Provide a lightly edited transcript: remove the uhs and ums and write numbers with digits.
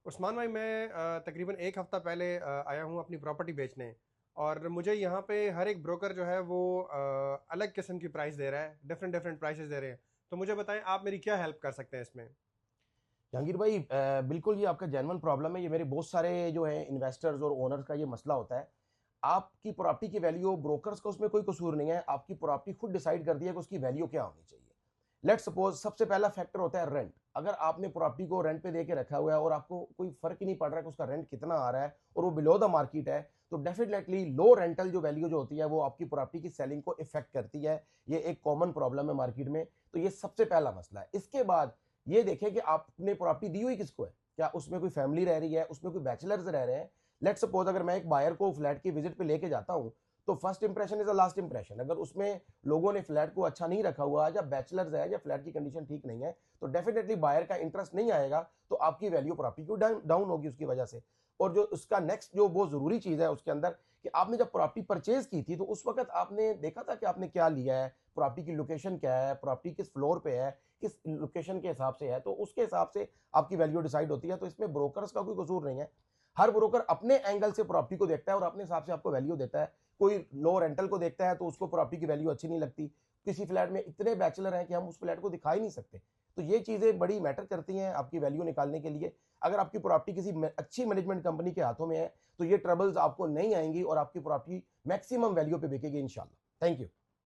उस्मान भाई, मैं तकरीबन एक हफ्ता पहले आया हूँ अपनी प्रॉपर्टी बेचने। और मुझे यहाँ पे हर एक ब्रोकर जो है वो अलग किस्म की प्राइस दे रहा है, डिफरेंट डिफरेंट प्राइसेस दे रहे हैं। तो मुझे बताएं, आप मेरी क्या हेल्प कर सकते हैं इसमें। जहांगीर भाई, बिल्कुल ये आपका जेन्युइन प्रॉब्लम है। ये मेरे बहुत सारे जो है इन्वेस्टर्स और ओनर्स का ये मसला होता है। आपकी प्रॉपर्टी की वैल्यू, ब्रोकर्स का उसमें कोई कसूर नहीं है। आपकी प्रॉपर्टी खुद डिसाइड कर दी है कि उसकी वैल्यू क्या होनी चाहिए। लेट्स सपोज सबसे पहला फैक्टर होता है रेंट। अगर आपने प्रॉपर्टी को रेंट पे दे के रखा हुआ है और आपको कोई फर्क ही नहीं पड़ रहा है कि उसका रेंट कितना आ रहा है और वो बिलो द मार्केट है, तो डेफिनेटली लो रेंटल जो वैल्यू जो होती है वो आपकी प्रॉपर्टी की सेलिंग को इफेक्ट करती है। ये एक कॉमन प्रॉब्लम है मार्केट में। तो ये सबसे पहला मसला है। इसके बाद ये देखें कि आपने प्रॉपर्टी दी हुई किसको है। क्या उसमें कोई फैमिली रह रही है, उसमें कोई बैचलर्स रह रहे हैं। लेट्स सपोज अगर मैं एक बायर को फ्लैट की विजिट पे लेके जाता हूं, तो first impression is the last impression. अगर उसमें लोगों ने फ्लैट को अच्छा नहीं रखा हुआ है, या बैचलर्स है, या फ्लैट की कंडीशन ठीक नहीं है, तो डेफिनेटली बायर का इंटरेस्ट नहीं आएगा। तो आपकी वैल्यू प्रॉपर्टी की डाउन होगी उसकी वजह से। और जो उसका नेक्स्ट जो वो जरूरी चीज है उसके अंदर, कि आपने जब प्रॉपर्टी परचेज की थी तो उस वक्त आपने देखा था कि आपने क्या लिया है, प्रॉपर्टी की लोकेशन क्या है, प्रॉपर्टी किस फ्लोर पे है, किस लोकेशन के हिसाब से है, तो उसके हिसाब से आपकी वैल्यू डिसाइड होती है। तो इसमें ब्रोकर्स का कोई कसूर नहीं है। हर ब्रोकर अपने एंगल से प्रॉपर्टी को देखता है और अपने हिसाब से आपको वैल्यू देता है। कोई लो रेंटल को देखता है तो उसको प्रॉपर्टी की वैल्यू अच्छी नहीं लगती। किसी फ्लैट में इतने बैचलर हैं कि हम उस फ्लैट को दिखा ही नहीं सकते। तो ये चीजें बड़ी मैटर करती हैं आपकी वैल्यू निकालने के लिए। अगर आपकी प्रॉपर्टी किसी अच्छी मैनेजमेंट कंपनी के हाथों में है, तो ये ट्रबल्स आपको नहीं आएंगी और आपकी प्रॉपर्टी मैक्सिमम वैल्यू पे बिकेगी इंशाल्लाह। Thank you.